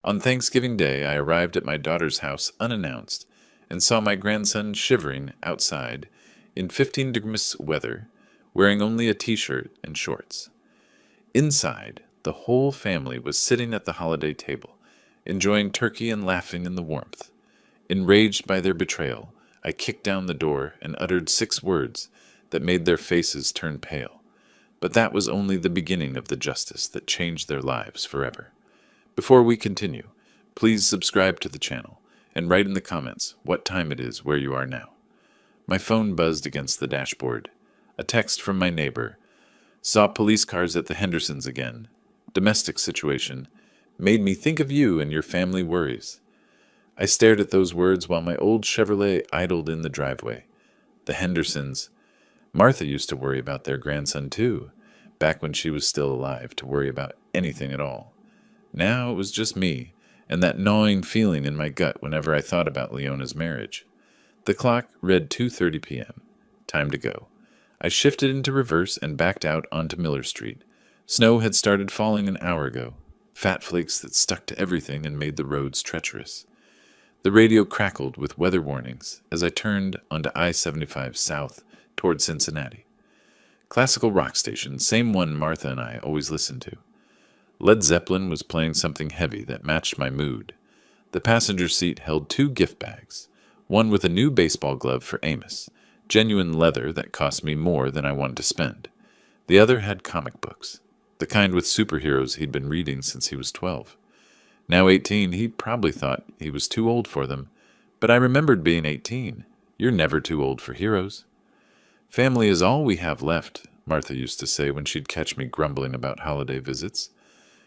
On Thanksgiving Day, I arrived at my daughter's house unannounced and saw my grandson shivering outside in 15-degree weather, wearing only a t-shirt and shorts. Inside, the whole family was sitting at the holiday table, enjoying turkey and laughing in the warmth. Enraged by their betrayal, I kicked down the door and uttered 6 words that made their faces turn pale. But that was only the beginning of the justice that changed their lives forever. Before we continue, please subscribe to the channel and write in the comments what time it is where you are now. My phone buzzed against the dashboard. A text from my neighbor. Saw police cars at the Hendersons again. Domestic situation. Made me think of you and your family worries. I stared at those words while my old Chevrolet idled in the driveway. The Hendersons. Martha used to worry about their grandson too, back when she was still alive, to worry about anything at all. Now it was just me, and that gnawing feeling in my gut whenever I thought about Leona's marriage. The clock read 2:30 p.m. Time to go. I shifted into reverse and backed out onto Miller Street. Snow had started falling an hour ago, fat flakes that stuck to everything and made the roads treacherous. The radio crackled with weather warnings as I turned onto I-75 south toward Cincinnati. Classical rock station, same one Martha and I always listened to. Led Zeppelin was playing something heavy that matched my mood. The passenger seat held 2 gift bags, one with a new baseball glove for Amos, genuine leather that cost me more than I wanted to spend. The other had comic books, the kind with superheroes he'd been reading since he was 12. Now 18, he probably thought he was too old for them, but I remembered being 18. You're never too old for heroes. Family is all we have left, Martha used to say when she'd catch me grumbling about holiday visits.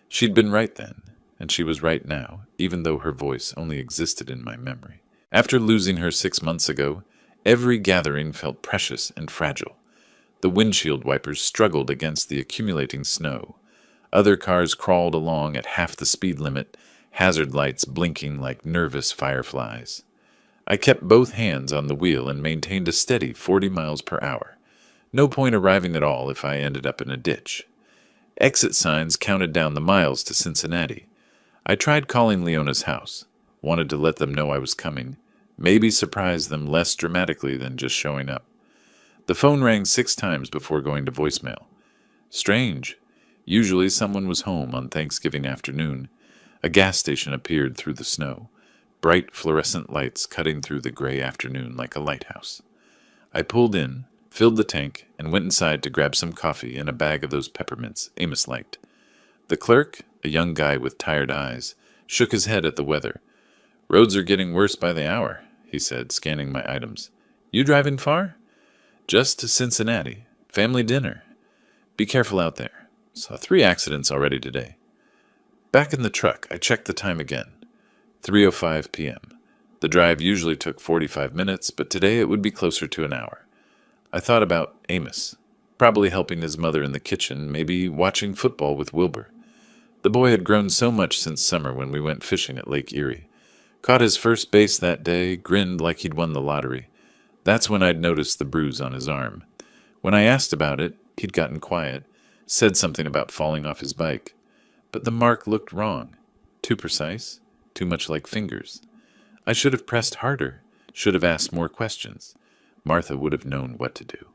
She'd been right then, and she was right now, even though her voice only existed in my memory. After losing her 6 months ago, every gathering felt precious and fragile. The windshield wipers struggled against the accumulating snow. Other cars crawled along at half the speed limit, hazard lights blinking like nervous fireflies. I kept both hands on the wheel and maintained a steady 40 miles per hour. No point arriving at all if I ended up in a ditch. Exit signs counted down the miles to Cincinnati. I tried calling Leona's house, wanted to let them know I was coming, maybe surprise them less dramatically than just showing up. The phone rang 6 times before going to voicemail. Strange. Usually someone was home on Thanksgiving afternoon. A gas station appeared through the snow, bright fluorescent lights cutting through the gray afternoon like a lighthouse. I pulled in, filled the tank, and went inside to grab some coffee and a bag of those peppermints Amos liked. The clerk, a young guy with tired eyes, shook his head at the weather. "Roads are getting worse by the hour," he said, scanning my items. "You driving far?" "Just to Cincinnati. Family dinner. Be careful out there. Saw 3 accidents already today." Back in the truck, I checked the time again. 3:05 p.m. The drive usually took 45 minutes, but today it would be closer to an hour. I thought about Amos, probably helping his mother in the kitchen, maybe watching football with Wilbur. The boy had grown so much since summer when we went fishing at Lake Erie. Caught his first base that day, grinned like he'd won the lottery. That's when I'd noticed the bruise on his arm. When I asked about it, he'd gotten quiet, said something about falling off his bike. But the mark looked wrong. Too precise, too much like fingers. I should have pressed harder, should have asked more questions. Martha would have known what to do.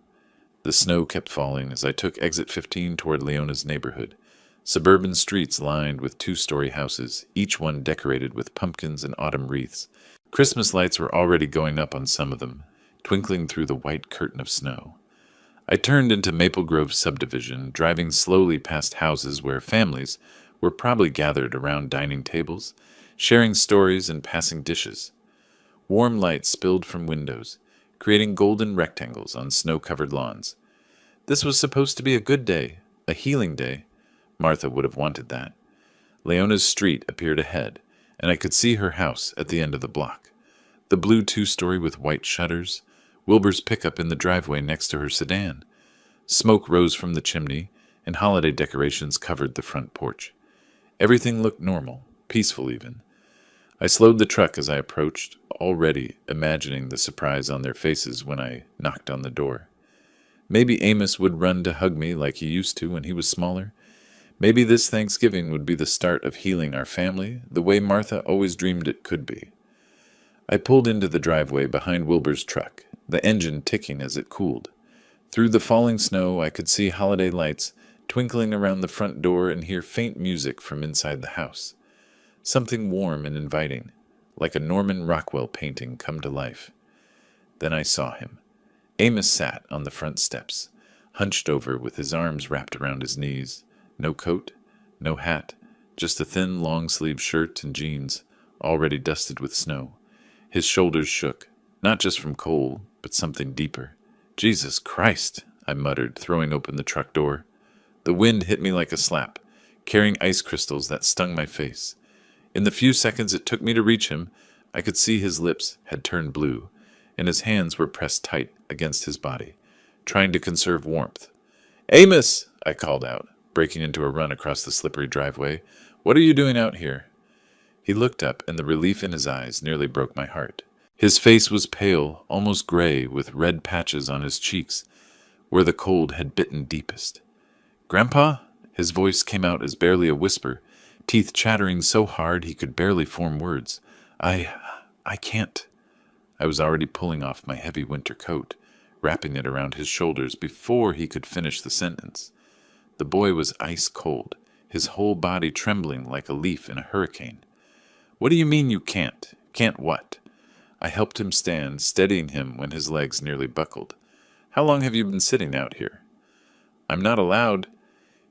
The snow kept falling as I took exit 15 toward Leona's neighborhood. Suburban streets lined with 2-story houses, each one decorated with pumpkins and autumn wreaths. Christmas lights were already going up on some of them, twinkling through the white curtain of snow. I turned into Maple Grove subdivision, driving slowly past houses where families were probably gathered around dining tables, sharing stories and passing dishes. Warm light spilled from windows, creating golden rectangles on snow-covered lawns. This was supposed to be a good day, a healing day. Martha would have wanted that. Leona's street appeared ahead, and I could see her house at the end of the block. The blue 2-story with white shutters, Wilbur's pickup in the driveway next to her sedan. Smoke rose from the chimney, and holiday decorations covered the front porch. Everything looked normal, peaceful even. I slowed the truck as I approached, already imagining the surprise on their faces when I knocked on the door. Maybe Amos would run to hug me like he used to when he was smaller. Maybe this Thanksgiving would be the start of healing our family the way Martha always dreamed it could be. I pulled into the driveway behind Wilbur's truck, the engine ticking as it cooled. Through the falling snow, I could see holiday lights twinkling around the front door and hear faint music from inside the house. Something warm and inviting, like a Norman Rockwell painting come to life. Then I saw him. Amos sat on the front steps, hunched over with his arms wrapped around his knees. No coat, no hat, just a thin long-sleeved shirt and jeans, already dusted with snow. His shoulders shook, not just from cold, but something deeper. "Jesus Christ," I muttered, throwing open the truck door. The wind hit me like a slap, carrying ice crystals that stung my face. In the few seconds it took me to reach him, I could see his lips had turned blue, and his hands were pressed tight against his body, trying to conserve warmth. "Amos!" I called out, breaking into a run across the slippery driveway. "What are you doing out here?" He looked up, and the relief in his eyes nearly broke my heart. His face was pale, almost gray, with red patches on his cheeks, where the cold had bitten deepest. "Grandpa?" His voice came out as barely a whisper, teeth chattering so hard he could barely form words. I can't." I was already pulling off my heavy winter coat, wrapping it around his shoulders before he could finish the sentence. The boy was ice cold, his whole body trembling like a leaf in a hurricane. "What do you mean you can't? Can't what?" I helped him stand, steadying him when his legs nearly buckled. "How long have you been sitting out here?" "I'm not allowed."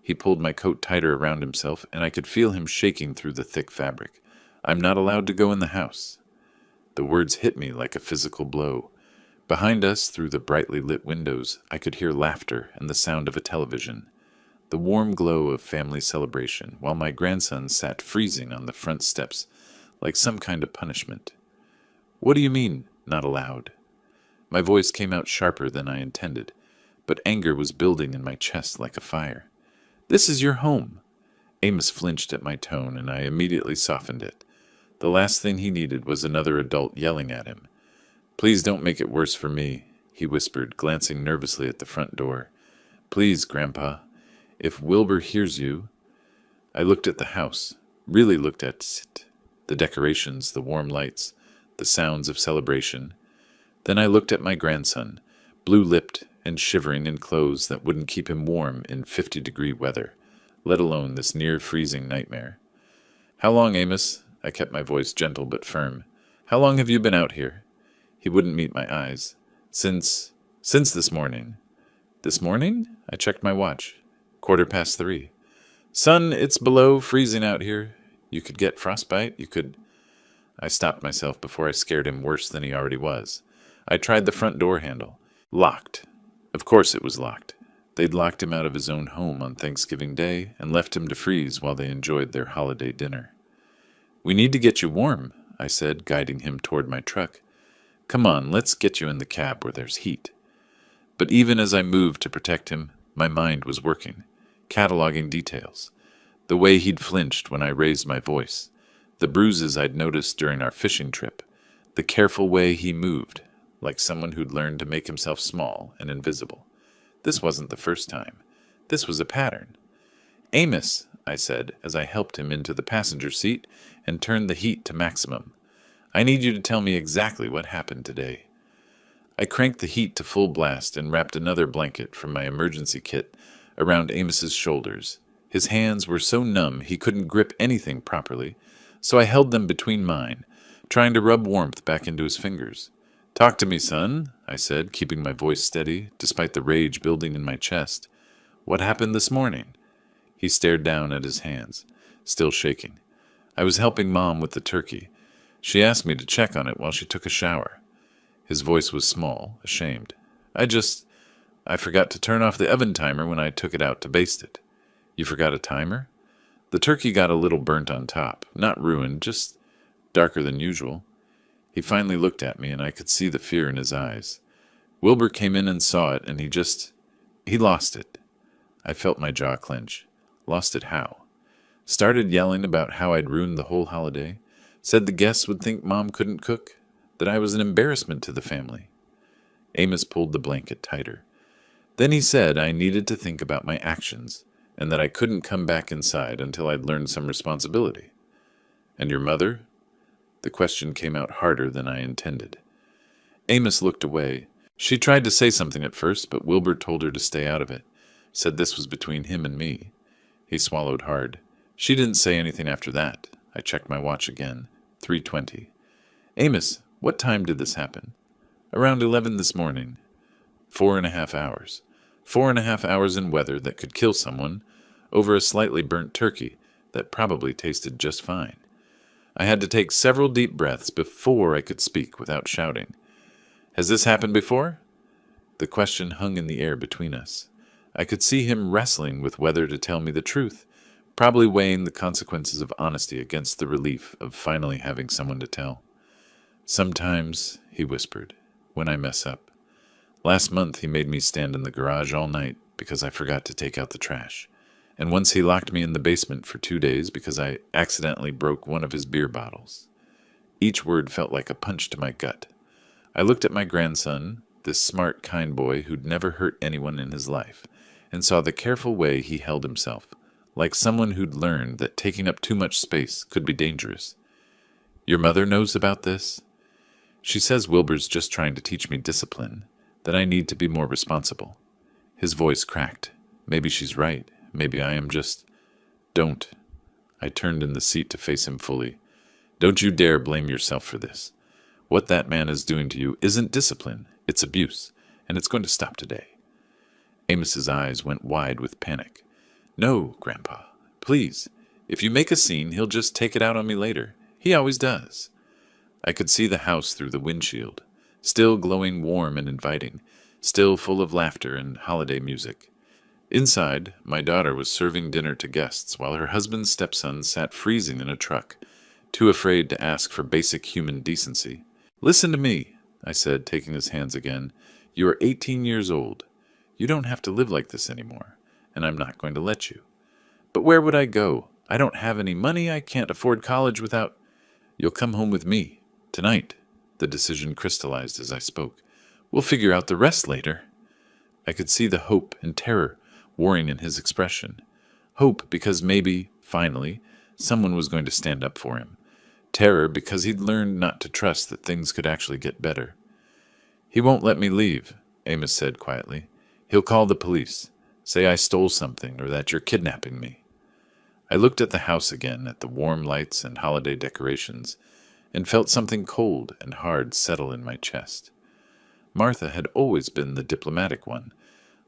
He pulled my coat tighter around himself, and I could feel him shaking through the thick fabric. "I'm not allowed to go in the house." The words hit me like a physical blow. Behind us, through the brightly lit windows, I could hear laughter and the sound of a television. The warm glow of family celebration, while my grandson sat freezing on the front steps, like some kind of punishment. "What do you mean, not allowed?" My voice came out sharper than I intended, but anger was building in my chest like a fire. "This is your home." Amos flinched at my tone, and I immediately softened it. The last thing he needed was another adult yelling at him. "Please don't make it worse for me," he whispered, glancing nervously at the front door. "Please, Grandpa. If Wilbur hears you—" I looked at the house, really looked at it, the decorations, the warm lights, the sounds of celebration. Then I looked at my grandson, blue-lipped and shivering in clothes that wouldn't keep him warm in 50-degree weather, let alone this near-freezing nightmare. "How long, Amos?" I kept my voice gentle but firm. "How long have you been out here?" He wouldn't meet my eyes. Since this morning." "This morning?" I checked my watch. 3:15. "Son, it's below freezing out here. You could get frostbite, you could—" I stopped myself before I scared him worse than he already was. I tried the front door handle. Locked. Of course it was locked. They'd locked him out of his own home on Thanksgiving Day and left him to freeze while they enjoyed their holiday dinner. "We need to get you warm," I said, guiding him toward my truck. "Come on, let's get you in the cab where there's heat." But even as I moved to protect him, my mind was working, cataloging details. The way he'd flinched when I raised my voice, the bruises I'd noticed during our fishing trip, the careful way he moved, like someone who'd learned to make himself small and invisible. This wasn't the first time. This was a pattern. "Amos," I said as I helped him into the passenger seat and turned the heat to maximum, "I need you to tell me exactly what happened today." I cranked the heat to full blast and wrapped another blanket from my emergency kit around Amos's shoulders. His hands were so numb he couldn't grip anything properly, so I held them between mine, trying to rub warmth back into his fingers. "Talk to me, son," I said, keeping my voice steady, despite the rage building in my chest. "What happened this morning?" He stared down at his hands, still shaking. "I was helping Mom with the turkey. She asked me to check on it while she took a shower." His voice was small, ashamed. I forgot to turn off the oven timer when I took it out to baste it." "You forgot a timer?" "The turkey got a little burnt on top. Not ruined, just darker than usual." He finally looked at me, and I could see the fear in his eyes. "Wilbur came in and saw it, and he lost it." I felt my jaw clench. Lost it how? Started yelling about how I'd ruined the whole holiday. Said the guests would think Mom couldn't cook, that I was an embarrassment to the family. Amos pulled the blanket tighter. Then he said I needed to think about my actions, and that I couldn't come back inside until I'd learned some responsibility. And your mother? The question came out harder than I intended. Amos looked away. She tried to say something at first, but Wilbur told her to stay out of it, said this was between him and me. He swallowed hard. She didn't say anything after that. I checked my watch again. 3:20. Amos, what time did this happen? Around 11 this morning. 4.5 hours. 4.5 hours in weather that could kill someone over a slightly burnt turkey that probably tasted just fine. I had to take several deep breaths before I could speak without shouting. Has this happened before? The question hung in the air between us. I could see him wrestling with whether to tell me the truth, probably weighing the consequences of honesty against the relief of finally having someone to tell. Sometimes, he whispered, when I mess up. Last month he made me stand in the garage all night because I forgot to take out the trash. And once he locked me in the basement for 2 days because I accidentally broke one of his beer bottles. Each word felt like a punch to my gut. I looked at my grandson, this smart, kind boy who'd never hurt anyone in his life, and saw the careful way he held himself, like someone who'd learned that taking up too much space could be dangerous. Your mother knows about this? She says Wilbur's just trying to teach me discipline, that I need to be more responsible. His voice cracked. Maybe she's right. Maybe I am just... Don't. I turned in the seat to face him fully. Don't you dare blame yourself for this. What that man is doing to you isn't discipline. It's abuse, and it's going to stop today. Amos's eyes went wide with panic. No, Grandpa, please. If you make a scene, he'll just take it out on me later. He always does. I could see the house through the windshield, still glowing warm and inviting, still full of laughter and holiday music. Inside, my daughter was serving dinner to guests while her husband's stepson sat freezing in a truck, too afraid to ask for basic human decency. Listen to me, I said, taking his hands again. You are 18 years old. You don't have to live like this anymore, and I'm not going to let you. But where would I go? I don't have any money. I can't afford college without... You'll come home with me. Tonight. The decision crystallized as I spoke. We'll figure out the rest later. I could see the hope and terror warring in his expression. Hope because maybe, finally, someone was going to stand up for him. Terror because he'd learned not to trust that things could actually get better. He won't let me leave, Amos said quietly. He'll call the police, say I stole something or that you're kidnapping me. I looked at the house again, at the warm lights and holiday decorations, and felt something cold and hard settle in my chest. Martha had always been the diplomatic one,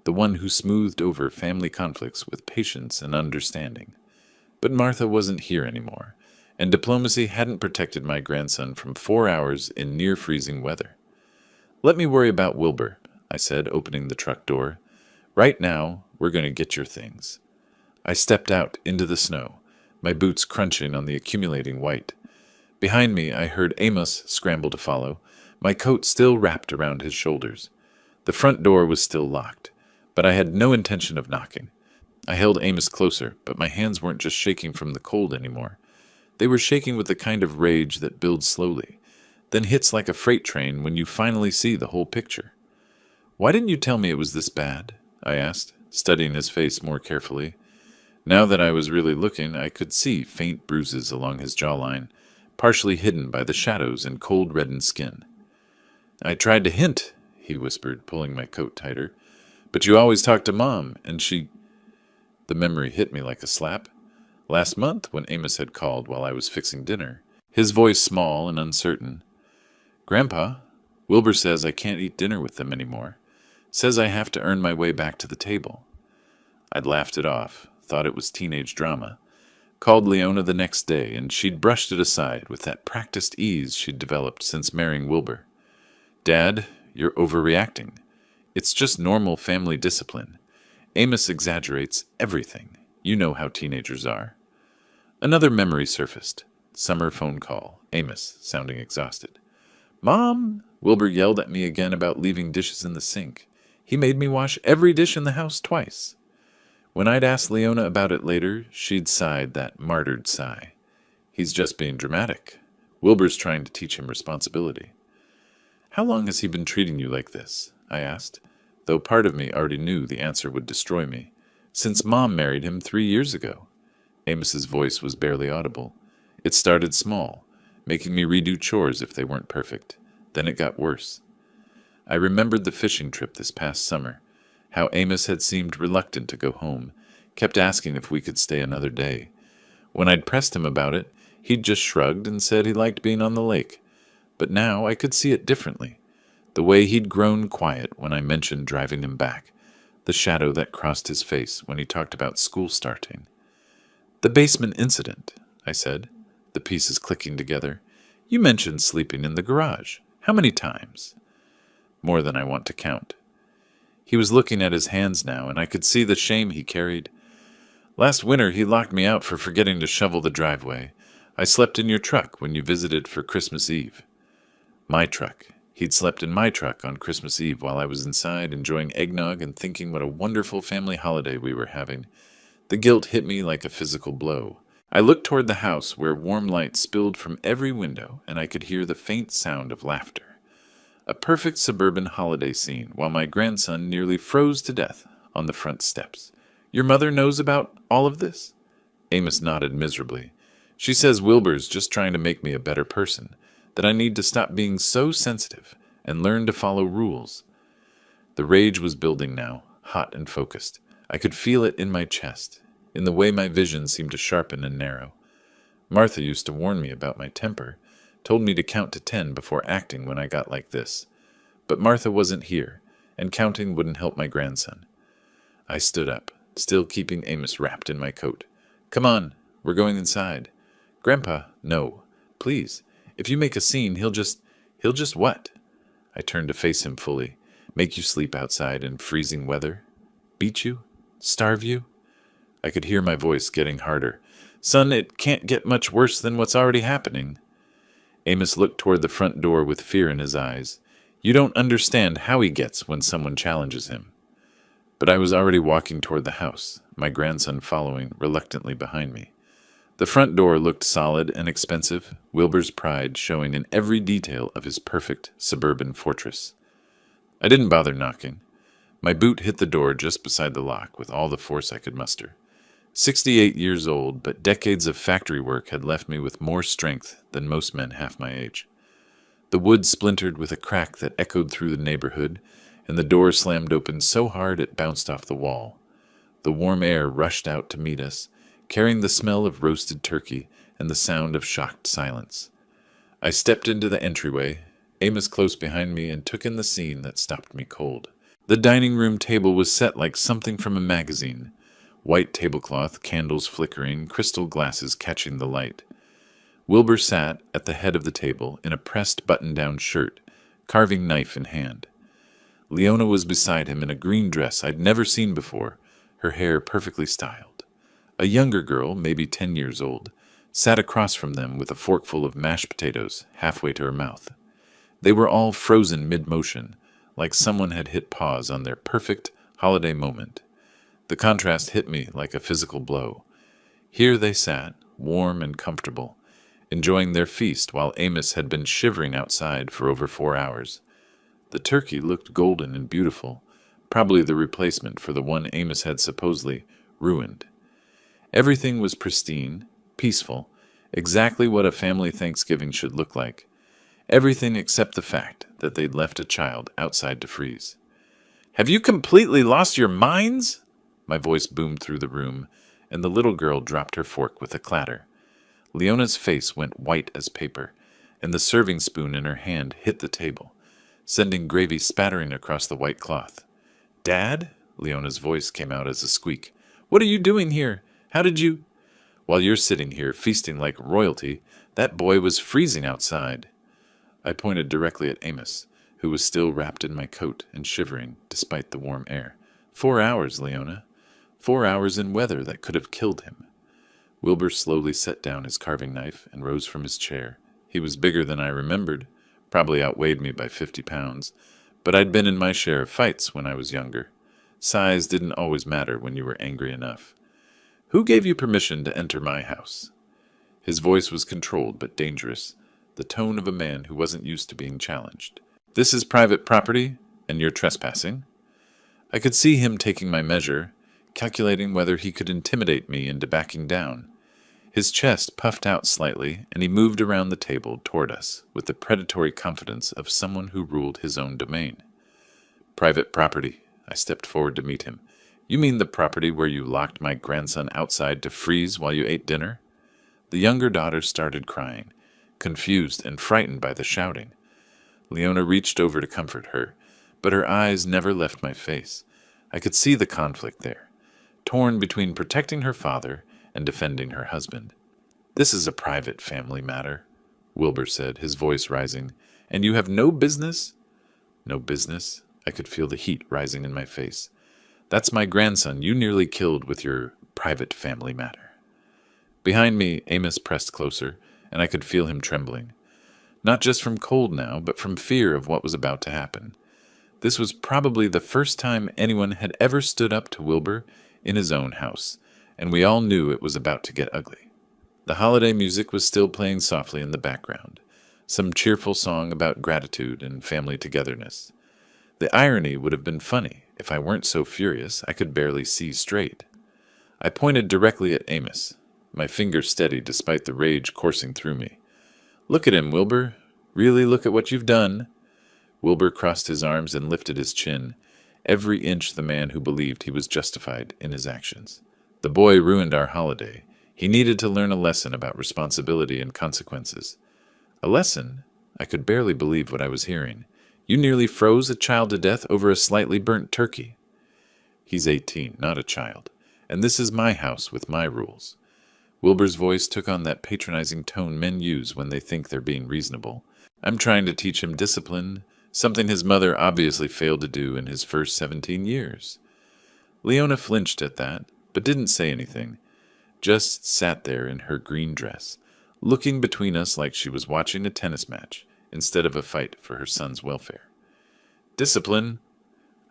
the one who smoothed over family conflicts with patience and understanding. But Martha wasn't here anymore, and diplomacy hadn't protected my grandson from 4 hours in near-freezing weather. Let me worry about Wilbur, I said, opening the truck door. Right now, we're going to get your things. I stepped out into the snow, my boots crunching on the accumulating white. Behind me, I heard Amos scramble to follow, my coat still wrapped around his shoulders. The front door was still locked, but I had no intention of knocking. I held Amos closer, but my hands weren't just shaking from the cold anymore. They were shaking with the kind of rage that builds slowly, then hits like a freight train when you finally see the whole picture. Why didn't you tell me it was this bad? I asked, studying his face more carefully. Now that I was really looking, I could see faint bruises along his jawline, partially hidden by the shadows and cold reddened skin. I tried to hint, he whispered, pulling my coat tighter. But you always talk to Mom, and she... The memory hit me like a slap. Last month, when Amos had called while I was fixing dinner, his voice small and uncertain. Grandpa, Wilbur says I can't eat dinner with them anymore. Says I have to earn my way back to the table. I'd laughed it off, thought it was teenage drama. Called Leona the next day, and she'd brushed it aside with that practiced ease she'd developed since marrying Wilbur. Dad, you're overreacting. It's just normal family discipline. Amos exaggerates everything. You know how teenagers are. Another memory surfaced. Summer phone call. Amos, sounding exhausted. Mom! Wilbur yelled at me again about leaving dishes in the sink. He made me wash every dish in the house twice. When I'd asked Leona about it later, she'd sighed that martyred sigh. He's just being dramatic. Wilbur's trying to teach him responsibility. How long has he been treating you like this? I asked, though part of me already knew the answer would destroy me. Since Mom married him 3 years ago. Amos's voice was barely audible. It started small, making me redo chores if they weren't perfect. Then it got worse. I remembered the fishing trip this past summer, how Amos had seemed reluctant to go home, kept asking if we could stay another day. When I'd pressed him about it, he'd just shrugged and said he liked being on the lake. But now I could see it differently. The way he'd grown quiet when I mentioned driving him back, the shadow that crossed his face when he talked about school starting. "The basement incident," I said, the pieces clicking together. "You mentioned sleeping in the garage. How many times?" "More than I want to count." He was looking at his hands now, and I could see the shame he carried. "Last winter he locked me out for forgetting to shovel the driveway. I slept in your truck when you visited for Christmas Eve." My truck. He'd slept in my truck on Christmas Eve while I was inside enjoying eggnog and thinking what a wonderful family holiday we were having. The guilt hit me like a physical blow. I looked toward the house where warm light spilled from every window and I could hear the faint sound of laughter. A perfect suburban holiday scene while my grandson nearly froze to death on the front steps. "Your mother knows about all of this?" Amos nodded miserably. "She says Wilbur's just trying to make me a better person, that I need to stop being so sensitive and learn to follow rules." The rage was building now, hot and focused. I could feel it in my chest, in the way my vision seemed to sharpen and narrow. Martha used to warn me about my temper, told me to count to 10 before acting when I got like this. But Martha wasn't here, and counting wouldn't help my grandson. I stood up, still keeping Amos wrapped in my coat. "Come on, we're going inside." "Grandpa, no. Please. If you make a scene, he'll just what?" I turned to face him fully. "Make you sleep outside in freezing weather? Beat you? Starve you?" I could hear my voice getting harder. "Son, it can't get much worse than what's already happening." Amos looked toward the front door with fear in his eyes. "You don't understand how he gets when someone challenges him." But I was already walking toward the house, my grandson following reluctantly behind me. The front door looked solid and expensive, Wilbur's pride showing in every detail of his perfect suburban fortress. I didn't bother knocking. My boot hit the door just beside the lock with all the force I could muster. 68 years old, but decades of factory work had left me with more strength than most men half my age. The wood splintered with a crack that echoed through the neighborhood, and the door slammed open so hard it bounced off the wall. The warm air rushed out to meet us, carrying the smell of roasted turkey and the sound of shocked silence. I stepped into the entryway, Amos close behind me, and took in the scene that stopped me cold. The dining room table was set like something from a magazine. White tablecloth, candles flickering, crystal glasses catching the light. Wilbur sat at the head of the table in a pressed button-down shirt, carving knife in hand. Leona was beside him in a green dress I'd never seen before, her hair perfectly styled. A younger girl, maybe 10 years old, sat across from them with a forkful of mashed potatoes halfway to her mouth. They were all frozen mid-motion, like someone had hit pause on their perfect holiday moment. The contrast hit me like a physical blow. Here they sat, warm and comfortable, enjoying their feast while Amos had been shivering outside for over 4 hours. The turkey looked golden and beautiful, probably the replacement for the one Amos had supposedly ruined. Everything was pristine, peaceful, exactly what a family Thanksgiving should look like. Everything except the fact that they'd left a child outside to freeze. "Have you completely lost your minds?" My voice boomed through the room, and the little girl dropped her fork with a clatter. Leona's face went white as paper, and the serving spoon in her hand hit the table, sending gravy spattering across the white cloth. "Dad?" Leona's voice came out as a squeak. "What are you doing here? How did you—" "While you're sitting here feasting like royalty, that boy was freezing outside." I pointed directly at Amos, who was still wrapped in my coat and shivering despite the warm air. 4 hours, Leona. 4 hours in weather that could have killed him." Wilbur slowly set down his carving knife and rose from his chair. He was bigger than I remembered, probably outweighed me by 50 pounds, but I'd been in my share of fights when I was younger. Size didn't always matter when you were angry enough. "Who gave you permission to enter my house?" His voice was controlled but dangerous, the tone of a man who wasn't used to being challenged. "This is private property, and you're trespassing." I could see him taking my measure, calculating whether he could intimidate me into backing down. His chest puffed out slightly, and he moved around the table toward us with the predatory confidence of someone who ruled his own domain. "Private property." I stepped forward to meet him. "You mean the property where you locked my grandson outside to freeze while you ate dinner?" The younger daughter started crying, confused and frightened by the shouting. Leona reached over to comfort her, but her eyes never left my face. I could see the conflict there, torn between protecting her father and defending her husband. "This is a private family matter," Wilbur said, his voice rising. "And you have no business—" "No business?" I could feel the heat rising in my face. "That's my grandson you nearly killed with your private family matter." Behind me, Amos pressed closer, and I could feel him trembling. Not just from cold now, but from fear of what was about to happen. This was probably the first time anyone had ever stood up to Wilbur in his own house, and we all knew it was about to get ugly. The holiday music was still playing softly in the background, some cheerful song about gratitude and family togetherness. The irony would have been funny if I weren't so furious I could barely see straight. I pointed directly at Amos, my finger steady despite the rage coursing through me. "Look at him, Wilbur. Really look at what you've done." Wilbur crossed his arms and lifted his chin, every inch the man who believed he was justified in his actions. "The boy ruined our holiday. He needed to learn a lesson about responsibility and consequences." "A lesson?" I could barely believe what I was hearing. "You nearly froze a child to death over a slightly burnt turkey." "He's 18, not a child, and this is my house with my rules." Wilbur's voice took on that patronizing tone men use when they think they're being reasonable. "I'm trying to teach him discipline, something his mother obviously failed to do in his first 17 years. Leona flinched at that, but didn't say anything, just sat there in her green dress, looking between us like she was watching a tennis match instead of a fight for her son's welfare. "Discipline?"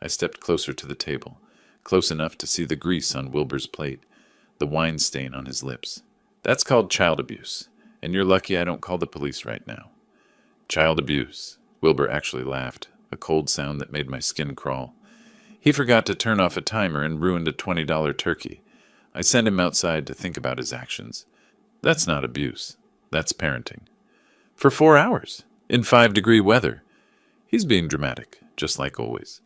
I stepped closer to the table, close enough to see the grease on Wilbur's plate, the wine stain on his lips. "That's called child abuse, and you're lucky I don't call the police right now." "Child abuse." Wilbur actually laughed, a cold sound that made my skin crawl. "He forgot to turn off a timer and ruined a $20 turkey. I sent him outside to think about his actions. That's not abuse. That's parenting. For 4 hours, in 5-degree weather. He's being dramatic, just like always."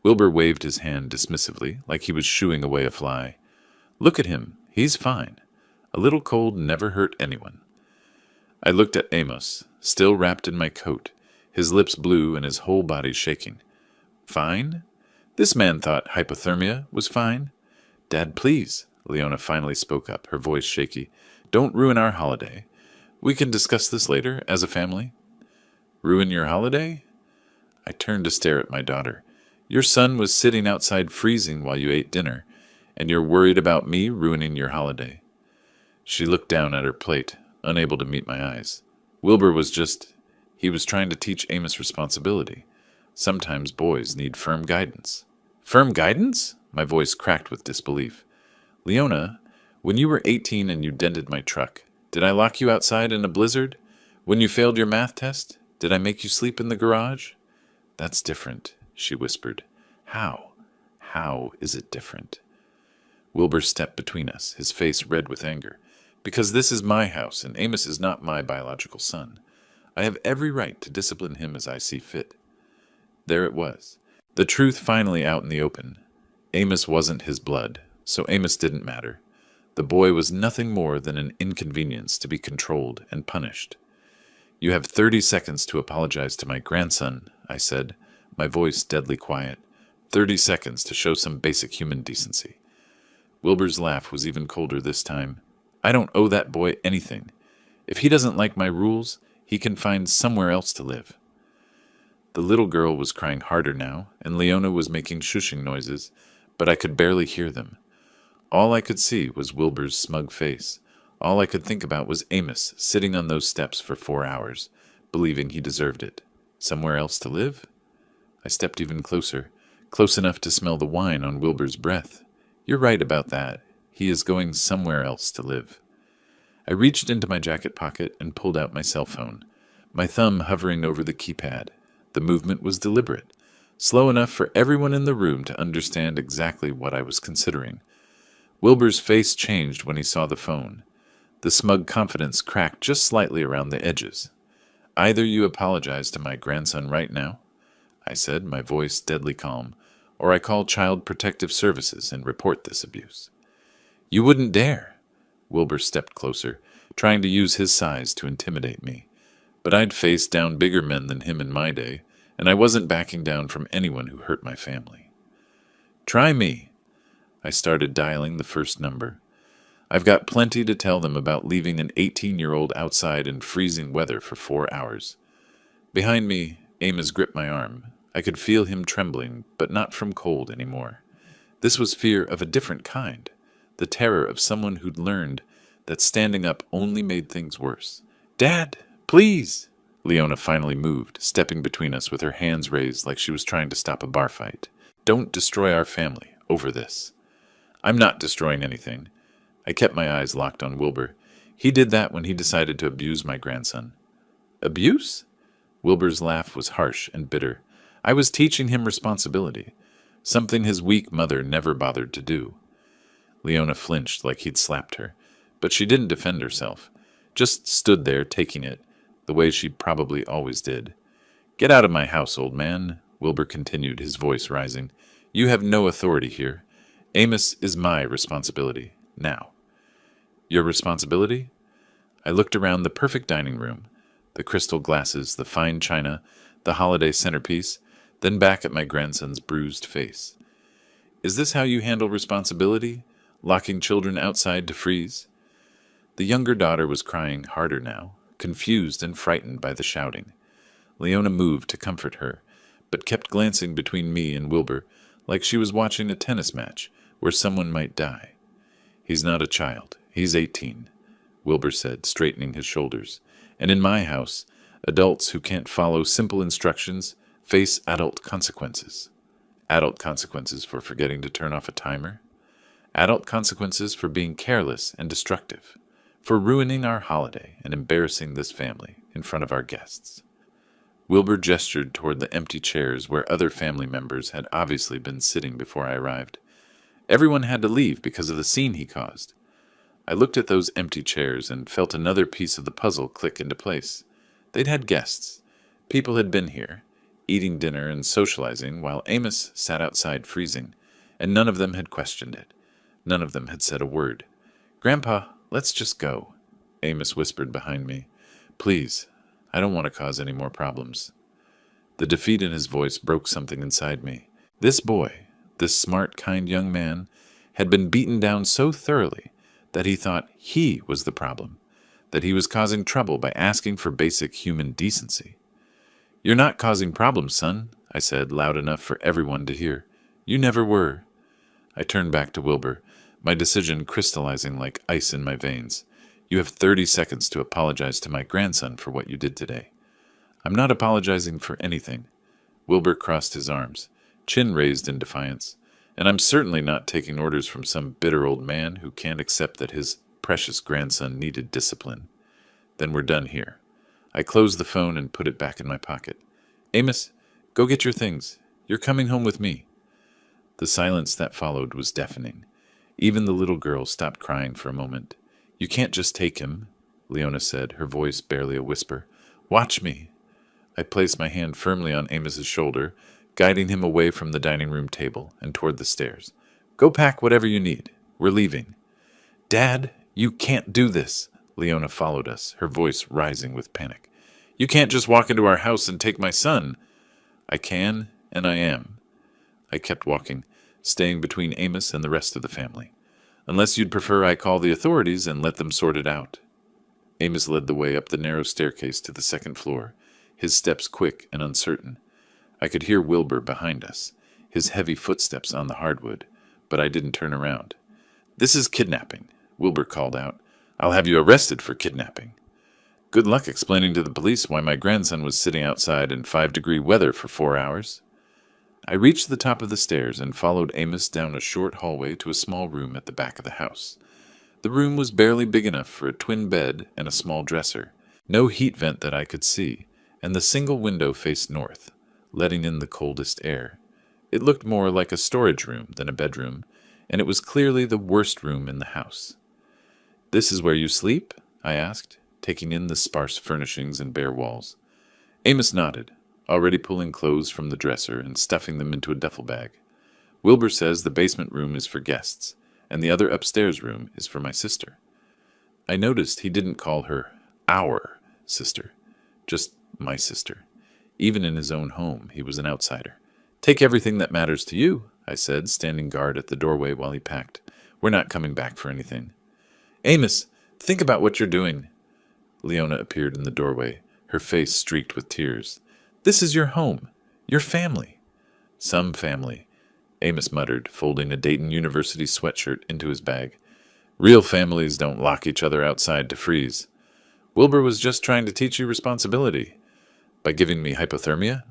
Wilbur waved his hand dismissively, like he was shooing away a fly. "Look at him. He's fine. A little cold never hurt anyone." I looked at Amos, still wrapped in my coat, his lips blue and his whole body shaking. Fine? This man thought hypothermia was fine. "Dad, please," Leona finally spoke up, her voice shaky. "Don't ruin our holiday. We can discuss this later, as a family." "Ruin your holiday?" I turned to stare at my daughter. "Your son was sitting outside freezing while you ate dinner, and you're worried about me ruining your holiday." She looked down at her plate, unable to meet my eyes. Wilbur was he was trying to teach Amos responsibility. Sometimes boys need firm guidance. "Firm guidance?" My voice cracked with disbelief. "Leona, when you were 18 and you dented my truck, did I lock you outside in a blizzard? When you failed your math test, did I make you sleep in the garage?" "That's different," she whispered. "How? How is it different?" Wilbur stepped between us, his face red with anger. "Because this is my house, and Amos is not my biological son. I have every right to discipline him as I see fit." There it was. The truth finally out in the open. Amos wasn't his blood, so Amos didn't matter. The boy was nothing more than an inconvenience to be controlled and punished. "You have 30 seconds to apologize to my grandson," I said, my voice deadly quiet. 30 seconds to show some basic human decency. Wilbur's laugh was even colder this time. "I don't owe that boy anything. If he doesn't like my rules, he can find somewhere else to live." The little girl was crying harder now, and Leona was making shushing noises, but I could barely hear them. All I could see was Wilbur's smug face. All I could think about was Amos sitting on those steps for 4 hours, believing he deserved it. Somewhere else to live? I stepped even closer, close enough to smell the wine on Wilbur's breath. "You're right about that. He is going somewhere else to live." I reached into my jacket pocket and pulled out my cell phone, my thumb hovering over the keypad. The movement was deliberate. slow enough for everyone in the room to understand exactly what I was considering. Wilbur's face changed when he saw the phone. The smug confidence cracked just slightly around the edges. "Either you apologize to my grandson right now," I said, my voice deadly calm, "or I call Child Protective Services and report this abuse." "You wouldn't dare." Wilbur stepped closer, trying to use his size to intimidate me. But I'd faced down bigger men than him in my day, and I wasn't backing down from anyone who hurt my family. "Try me." I started dialing the first number. "I've got plenty to tell them about leaving an 18-year-old outside in freezing weather for 4 hours. Behind me, Amos gripped my arm. I could feel him trembling, but not from cold anymore. This was fear of a different kind, the terror of someone who'd learned that standing up only made things worse. "Dad, please!" Leona finally moved, stepping between us with her hands raised like she was trying to stop a bar fight. "Don't destroy our family over this." "I'm not destroying anything." I kept my eyes locked on Wilbur. He did that when he decided to abuse my grandson. "Abuse?" Wilbur's laugh was harsh and bitter. "I was teaching him responsibility, something his weak mother never bothered to do." Leona flinched like he'd slapped her, but she didn't defend herself, just stood there taking it, the way she probably always did. "Get out of my house, old man," Wilbur continued, his voice rising. "You have no authority here. Amos is my responsibility, now." "Your responsibility?" I looked around the perfect dining room, the crystal glasses, the fine china, the holiday centerpiece, then back at my grandson's bruised face. "Is this how you handle responsibility? Locking children outside to freeze?" The younger daughter was crying harder now, confused and frightened by the shouting. Leona moved to comfort her, but kept glancing between me and Wilbur like she was watching a tennis match where someone might die. "He's not a child. He's 18, Wilbur said, straightening his shoulders. "And in my house, adults who can't follow simple instructions face adult consequences." Adult consequences for forgetting to turn off a timer. Adult consequences for being careless and destructive. For ruining our holiday and embarrassing this family in front of our guests. Wilbur gestured toward the empty chairs where other family members had obviously been sitting before I arrived. Everyone had to leave because of the scene he caused. I looked at those empty chairs and felt another piece of the puzzle click into place. They'd had guests. People had been here, eating dinner and socializing while Amos sat outside freezing, and none of them had questioned it. None of them had said a word. "Grandpa, let's just go," Amos whispered behind me. "Please, I don't want to cause any more problems." The defeat in his voice broke something inside me. This boy, this smart, kind young man, had been beaten down so thoroughly that he thought he was the problem, that he was causing trouble by asking for basic human decency. "You're not causing problems, son," I said, loud enough for everyone to hear. "You never were." I turned back to Wilbur, my decision crystallizing like ice in my veins. "You have 30 seconds to apologize to my grandson for what you did today." "I'm not apologizing for anything." Wilbur crossed his arms, chin raised in defiance. "And I'm certainly not taking orders from some bitter old man who can't accept that his precious grandson needed discipline." "Then we're done here." I closed the phone and put it back in my pocket. "Amos, go get your things. You're coming home with me." The silence that followed was deafening. Even the little girl stopped crying for a moment. "You can't just take him," Leona said, her voice barely a whisper. "Watch me." I placed my hand firmly on Amos's shoulder, guiding him away from the dining room table and toward the stairs. "Go pack whatever you need. We're leaving." "Dad, you can't do this." Leona followed us, her voice rising with panic. "You can't just walk into our house and take my son." "I can, and I am." I kept walking, staying between Amos and the rest of the family. "Unless you'd prefer I call the authorities and let them sort it out." Amos led the way up the narrow staircase to the second floor, his steps quick and uncertain. I could hear Wilbur behind us, his heavy footsteps on the hardwood, but I didn't turn around. "This is kidnapping," Wilbur called out. "I'll have you arrested for kidnapping." "Good luck explaining to the police why my grandson was sitting outside in 5-degree weather for 4 hours. I reached the top of the stairs and followed Amos down a short hallway to a small room at the back of the house. The room was barely big enough for a twin bed and a small dresser. No heat vent that I could see, and the single window faced north, letting in the coldest air. It looked more like a storage room than a bedroom, and it was clearly the worst room in the house. "This is where you sleep?" I asked, taking in the sparse furnishings and bare walls. Amos nodded, already pulling clothes from the dresser and stuffing them into a duffel bag. "Wilbur says the basement room is for guests, and the other upstairs room is for my sister." I noticed he didn't call her our sister, just my sister. Even in his own home, he was an outsider. "Take everything that matters to you," I said, standing guard at the doorway while he packed. "We're not coming back for anything." "Amos, think about what you're doing." Leona appeared in the doorway, her face streaked with tears. "This is your home, your family." "Some family," Amos muttered, folding a Dayton University sweatshirt into his bag. "Real families don't lock each other outside to freeze. Wilbur was just trying to teach you responsibility. By giving me hypothermia?"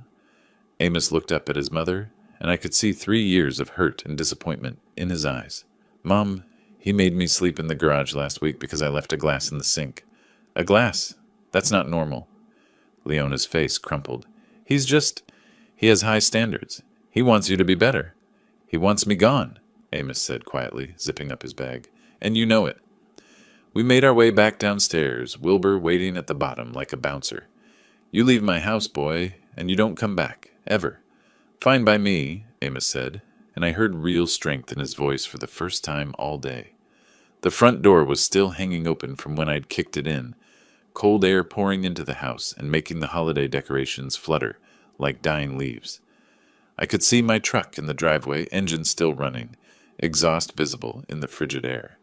Amos looked up at his mother, and I could see 3 years of hurt and disappointment in his eyes. "Mom, he made me sleep in the garage last week because I left a glass in the sink." "A glass? That's not normal." Leona's face crumpled. He has high standards. He wants you to be better." "He wants me gone," Amos said quietly, zipping up his bag. "And you know it." We made our way back downstairs, Wilbur waiting at the bottom like a bouncer. "You leave my house, boy, and you don't come back, ever." "Fine by me," Amos said, and I heard real strength in his voice for the first time all day. The front door was still hanging open from when I'd kicked it in, cold air pouring into the house and making the holiday decorations flutter like dying leaves. I could see my truck in the driveway, engine still running, exhaust visible in the frigid air.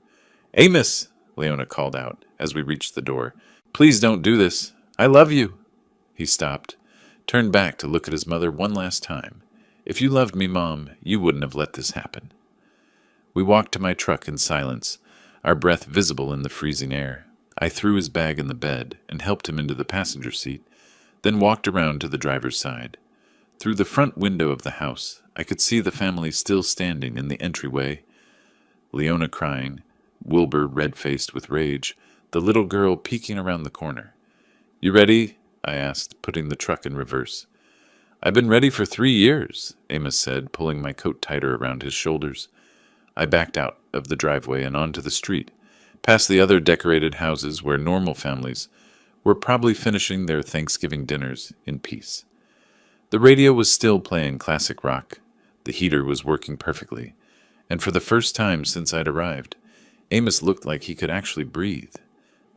"Amos!" Leona called out as we reached the door. "Please don't do this. I love you." He stopped, turned back to look at his mother one last time. "If you loved me, Mom, you wouldn't have let this happen." We walked to my truck in silence, our breath visible in the freezing air. I threw his bag in the bed and helped him into the passenger seat, then walked around to the driver's side. Through the front window of the house, I could see the family still standing in the entryway. Leona crying, Wilbur red-faced with rage, the little girl peeking around the corner. "You ready?" I asked, putting the truck in reverse. "I've been ready for 3 years," Amos said, pulling my coat tighter around his shoulders. I backed out of the driveway and onto the street, past the other decorated houses where normal families were probably finishing their Thanksgiving dinners in peace. The radio was still playing classic rock. The heater was working perfectly, and for the first time since I'd arrived, Amos looked like he could actually breathe.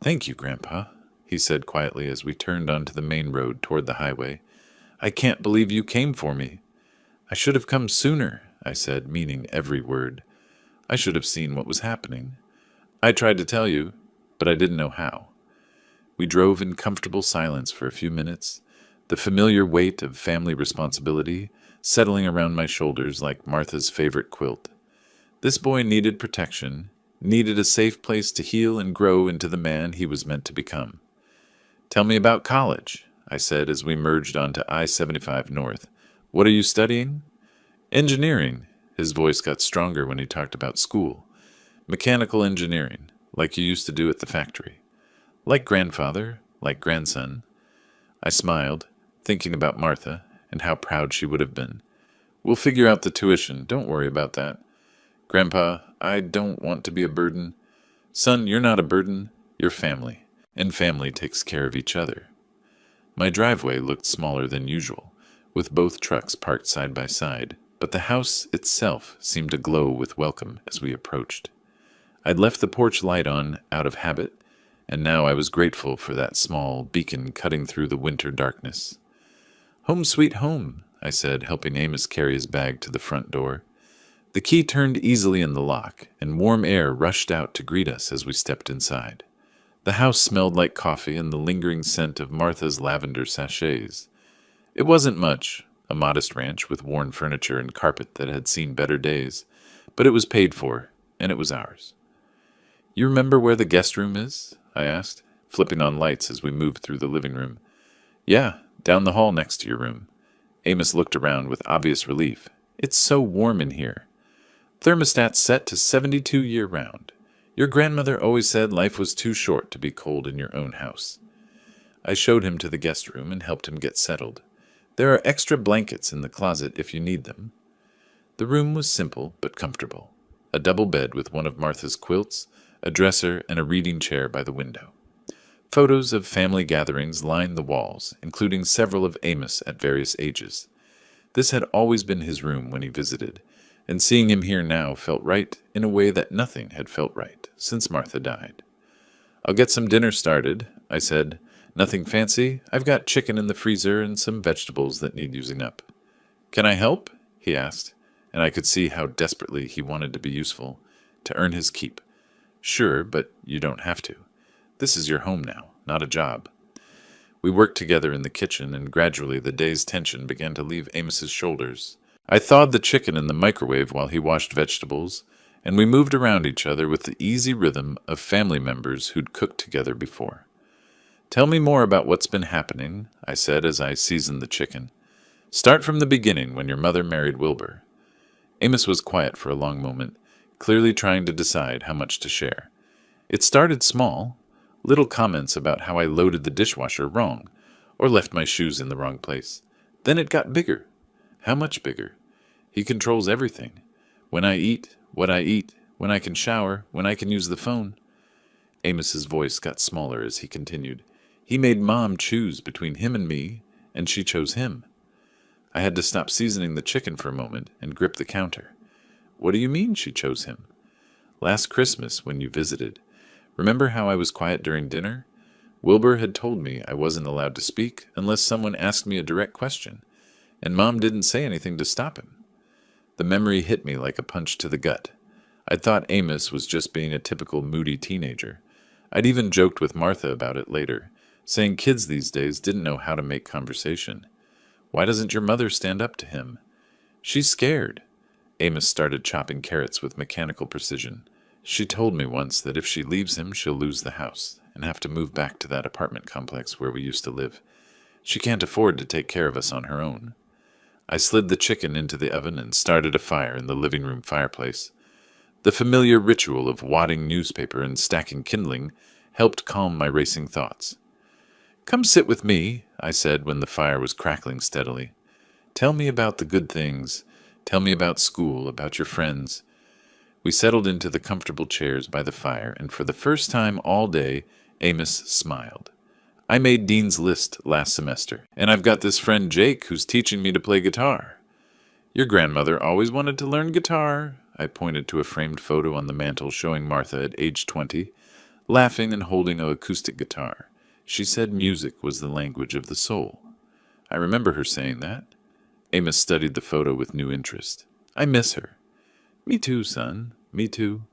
"Thank you, Grandpa," he said quietly as we turned onto the main road toward the highway. "I can't believe you came for me." "I should have come sooner," I said, meaning every word. "I should have seen what was happening. I tried to tell you, but I didn't know how." We drove in comfortable silence for a few minutes, the familiar weight of family responsibility settling around my shoulders like Martha's favorite quilt. This boy needed protection, needed a safe place to heal and grow into the man he was meant to become. "Tell me about college," I said as we merged onto I-75 North. "What are you studying?" "Engineering." His voice got stronger when he talked about school. "Mechanical engineering, like you used to do at the factory." "Like grandfather, like grandson." I smiled, thinking about Martha and how proud she would have been. "We'll figure out the tuition. Don't worry about that." "Grandpa, I don't want to be a burden." "Son, you're not a burden. You're family, and family takes care of each other." My driveway looked smaller than usual, with both trucks parked side by side, but the house itself seemed to glow with welcome as we approached. I'd left the porch light on out of habit, and now I was grateful for that small beacon cutting through the winter darkness. "Home sweet home," I said, helping Amos carry his bag to the front door. The key turned easily in the lock, and warm air rushed out to greet us as we stepped inside. The house smelled like coffee and the lingering scent of Martha's lavender sachets. It wasn't much, a modest ranch with worn furniture and carpet that had seen better days, but it was paid for, and it was ours. "You remember where the guest room is?" I asked, flipping on lights as we moved through the living room. "Yeah, down the hall next to your room." Amos looked around with obvious relief. "It's so warm in here. Thermostat set to 72 year-round. Your grandmother always said life was too short to be cold in your own house." I showed him to the guest room and helped him get settled. There are extra blankets in the closet if you need them. The room was simple but comfortable. A double bed with one of Martha's quilts, a dresser, and a reading chair by the window. Photos of family gatherings lined the walls, including several of Amos at various ages. This had always been his room when he visited, and seeing him here now felt right in a way that nothing had felt right since Martha died. "I'll get some dinner started," I said. "Nothing fancy. I've got chicken in the freezer and some vegetables that need using up." "Can I help?" he asked, and I could see how desperately he wanted to be useful, to earn his keep. "Sure, but you don't have to. This is your home now, not a job." We worked together in the kitchen, and gradually the day's tension began to leave Amos's shoulders. I thawed the chicken in the microwave while he washed vegetables, and we moved around each other with the easy rhythm of family members who'd cooked together before. "Tell me more about what's been happening," I said as I seasoned the chicken. "Start from the beginning when your mother married Wilbur." Amos was quiet for a long moment, clearly trying to decide how much to share. It started small, little comments about how I loaded the dishwasher wrong, or left my shoes in the wrong place. Then it got bigger. How much bigger? He controls everything. When I eat, what I eat, when I can shower, when I can use the phone. Amos's voice got smaller as he continued. He made Mom choose between him and me, and she chose him. I had to stop seasoning the chicken for a moment and grip the counter. "What do you mean she chose him?" "Last Christmas, when you visited. Remember how I was quiet during dinner? Wilbur had told me I wasn't allowed to speak unless someone asked me a direct question, and Mom didn't say anything to stop him." The memory hit me like a punch to the gut. I'd thought Amos was just being a typical moody teenager. I'd even joked with Martha about it later, saying kids these days didn't know how to make conversation. "Why doesn't your mother stand up to him?" "She's scared." Amos started chopping carrots with mechanical precision. "She told me once that if she leaves him, she'll lose the house and have to move back to that apartment complex where we used to live. She can't afford to take care of us on her own." I slid the chicken into the oven and started a fire in the living room fireplace. The familiar ritual of wadding newspaper and stacking kindling helped calm my racing thoughts. "Come sit with me," I said when the fire was crackling steadily. "Tell me about the good things. Tell me about school, about your friends." We settled into the comfortable chairs by the fire, and for the first time all day, Amos smiled. "I made Dean's List last semester, and I've got this friend Jake who's teaching me to play guitar." "Your grandmother always wanted to learn guitar." I pointed to a framed photo on the mantel showing Martha at age 20, laughing and holding an acoustic guitar. "She said music was the language of the soul." "I remember her saying that." Amos studied the photo with new interest. "I miss her." "Me too, son. Me too."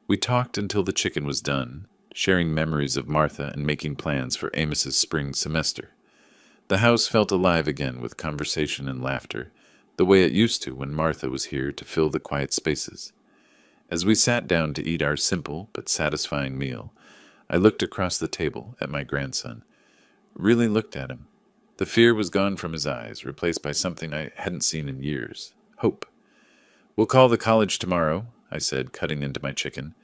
We talked until the chicken was done, sharing memories of Martha and making plans for Amos's spring semester. The house felt alive again with conversation and laughter, the way it used to when Martha was here to fill the quiet spaces. As we sat down to eat our simple but satisfying meal, I looked across the table at my grandson. Really looked at him. The fear was gone from his eyes, replaced by something I hadn't seen in years. Hope. "We'll call the college tomorrow," I said, cutting into my chicken.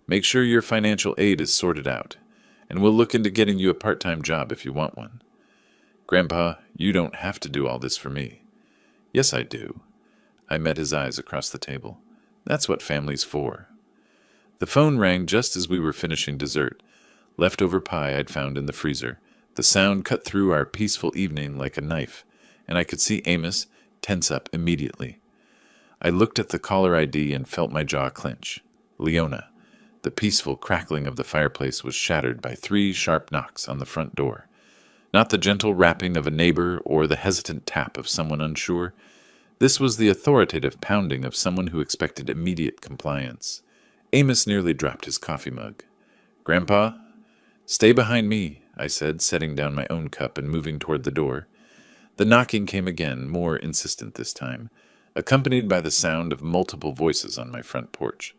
"Make sure your financial aid is sorted out, and we'll look into getting you a part-time job if you want one." "Grandpa, you don't have to do all this for me." "Yes, I do." I met his eyes across the table. "That's what family's for." The phone rang just as we were finishing dessert, leftover pie I'd found in the freezer. The sound cut through our peaceful evening like a knife, and I could see Amos tense up immediately. I looked at the caller ID and felt my jaw clench. Leona. The peaceful crackling of the fireplace was shattered by 3 sharp knocks on the front door. Not the gentle rapping of a neighbor or the hesitant tap of someone unsure. This was the authoritative pounding of someone who expected immediate compliance. Amos nearly dropped his coffee mug. "Grandpa?" "Stay behind me," I said, setting down my own cup and moving toward the door. The knocking came again, more insistent this time, accompanied by the sound of multiple voices on my front porch.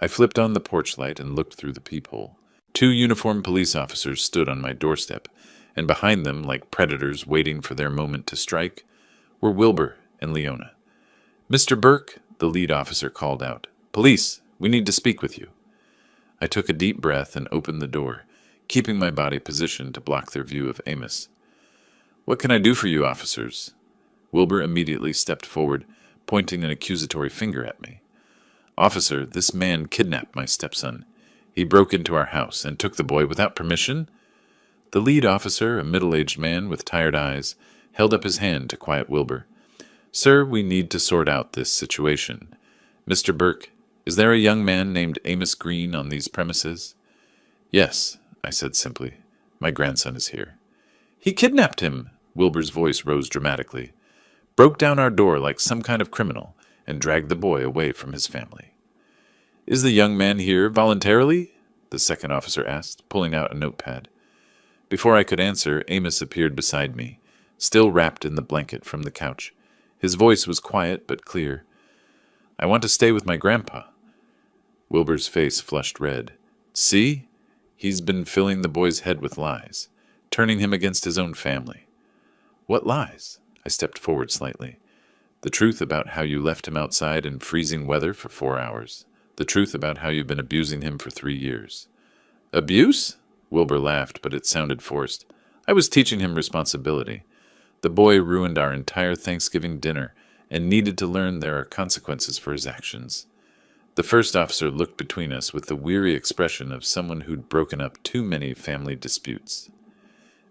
I flipped on the porch light and looked through the peephole. 2 uniformed police officers stood on my doorstep, and behind them, like predators waiting for their moment to strike, were Wilbur and Leona. "Mr. Burke," the lead officer called out. "Police, we need to speak with you." I took a deep breath and opened the door, keeping my body positioned to block their view of Amos. What can I do for you, officers? Wilbur immediately stepped forward, pointing an accusatory finger at me. Officer, this man kidnapped my stepson. He broke into our house and took the boy without permission. The lead officer, a middle-aged man with tired eyes, held up his hand to quiet Wilbur. Sir, we need to sort out this situation. Mr. Burke, is there a young man named Amos Green on these premises? Yes, I said simply. My grandson is here. He kidnapped him, Wilbur's voice rose dramatically. Broke down our door like some kind of criminal and dragged the boy away from his family. Is the young man here voluntarily? The second officer asked, pulling out a notepad. Before I could answer, Amos appeared beside me, still wrapped in the blanket from the couch. His voice was quiet but clear. I want to stay with my grandpa. Wilbur's face flushed red. See? He's been filling the boy's head with lies, turning him against his own family. What lies? I stepped forward slightly. The truth about how you left him outside in freezing weather for 4 hours. The truth about how you've been abusing him for 3 years. Abuse? Wilbur laughed, but it sounded forced. I was teaching him responsibility. The boy ruined our entire Thanksgiving dinner and needed to learn there are consequences for his actions. The first officer looked between us with the weary expression of someone who'd broken up too many family disputes.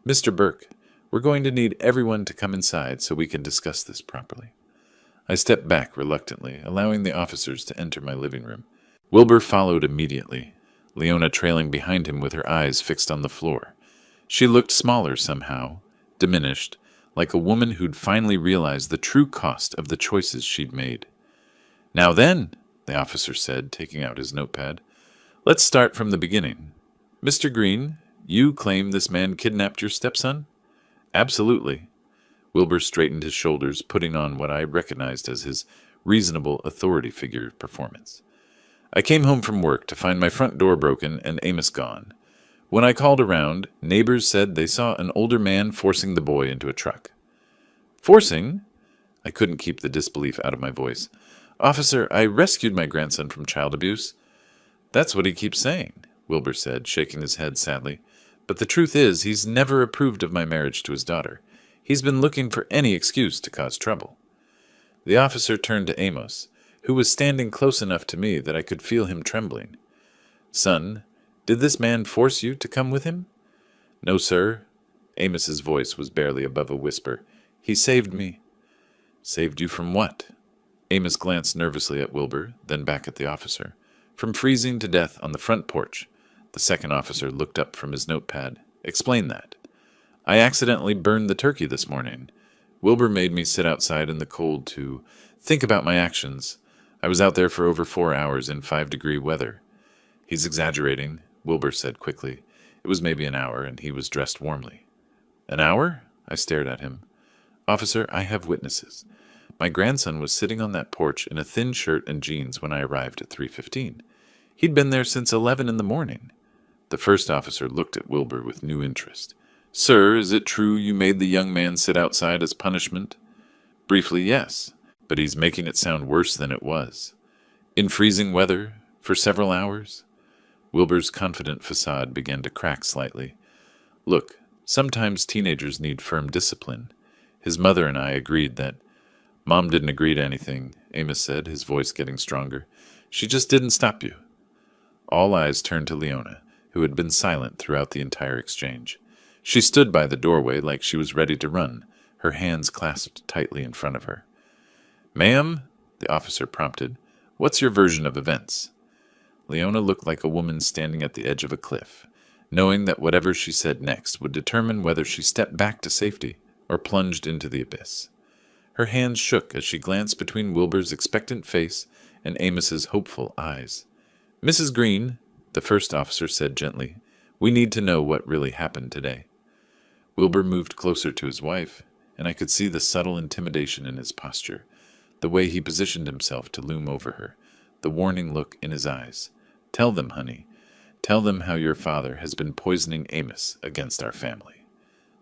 Mr. Burke, we're going to need everyone to come inside so we can discuss this properly. I stepped back reluctantly, allowing the officers to enter my living room. Wilbur followed immediately, Leona trailing behind him with her eyes fixed on the floor. She looked smaller somehow, diminished, like a woman who'd finally realized the true cost of the choices she'd made. Now then, the officer said, taking out his notepad, let's start from the beginning. Mr. Green, you claim this man kidnapped your stepson? Absolutely. Wilbur straightened his shoulders, putting on what I recognized as his reasonable authority figure performance. I came home from work to find my front door broken and Amos gone. When I called around, neighbors said they saw an older man forcing the boy into a truck. Forcing? I couldn't keep the disbelief out of my voice. Officer, I rescued my grandson from child abuse. That's what he keeps saying, Wilbur said, shaking his head sadly. But the truth is, he's never approved of my marriage to his daughter. He's been looking for any excuse to cause trouble. The officer turned to Amos, who was standing close enough to me that I could feel him trembling. Son, did this man force you to come with him? No, sir. Amos's voice was barely above a whisper. He saved me. Saved you from what? Amos glanced nervously at Wilbur, then back at the officer. From freezing to death on the front porch. The second officer looked up from his notepad. Explain that. I accidentally burned the turkey this morning. Wilbur made me sit outside in the cold to think about my actions. I was out there for over 4 hours in 5-degree weather. He's exaggerating, Wilbur said quickly. It was maybe an hour, and he was dressed warmly. An hour? I stared at him. Officer, I have witnesses. My grandson was sitting on that porch in a thin shirt and jeans when I arrived at 3:15. He'd been there since 11 in the morning. The first officer looked at Wilbur with new interest. Sir, is it true you made the young man sit outside as punishment? Briefly, yes, but he's making it sound worse than it was. In freezing weather, for several hours? Wilbur's confident facade began to crack slightly. Look, sometimes teenagers need firm discipline. His mother and I agreed that. Mom didn't agree to anything, Amos said, his voice getting stronger. She just didn't stop you. All eyes turned to Leona, who had been silent throughout the entire exchange. She stood by the doorway like she was ready to run, her hands clasped tightly in front of her. Ma'am, the officer prompted, what's your version of events? Leona looked like a woman standing at the edge of a cliff, knowing that whatever she said next would determine whether she stepped back to safety or plunged into the abyss. Her hands shook as she glanced between Wilbur's expectant face and Amos's hopeful eyes. Mrs. Green, the first officer said gently, we need to know what really happened today. Wilbur moved closer to his wife, and I could see the subtle intimidation in his posture, the way he positioned himself to loom over her, the warning look in his eyes. Tell them, honey. Tell them how your father has been poisoning Amos against our family.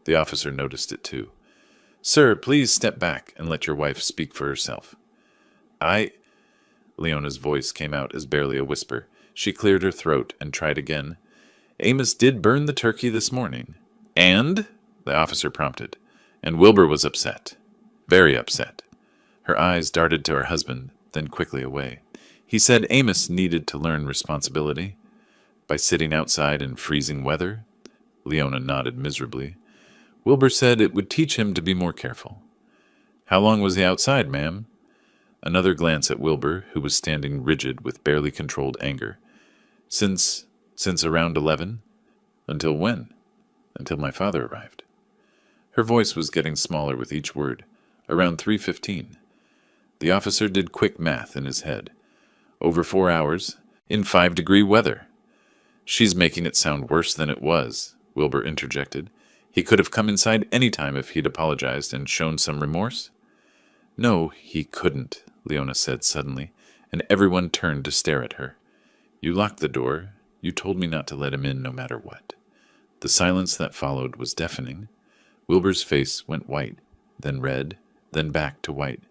The officer noticed it too. Sir, please step back and let your wife speak for herself. Leona's voice came out as barely a whisper. She cleared her throat and tried again. Amos did burn the turkey this morning. And? The officer prompted. And Wilbur was upset. Very upset. Her eyes darted to her husband, then quickly away. He said Amos needed to learn responsibility. By sitting outside in freezing weather? Leona nodded miserably. Wilbur said it would teach him to be more careful. How long was he outside, ma'am? Another glance at Wilbur, who was standing rigid with barely controlled anger. Since around 11? Until when? Until my father arrived. Her voice was getting smaller with each word. Around 3:15. The officer did quick math in his head. Over 4 hours, in 5-degree weather. She's making it sound worse than it was, Wilbur interjected. He could have come inside any time if he'd apologized and shown some remorse. No, he couldn't, Leona said suddenly, and everyone turned to stare at her. You locked the door. You told me not to let him in no matter what. The silence that followed was deafening. Wilbur's face went white, then red, then back to white.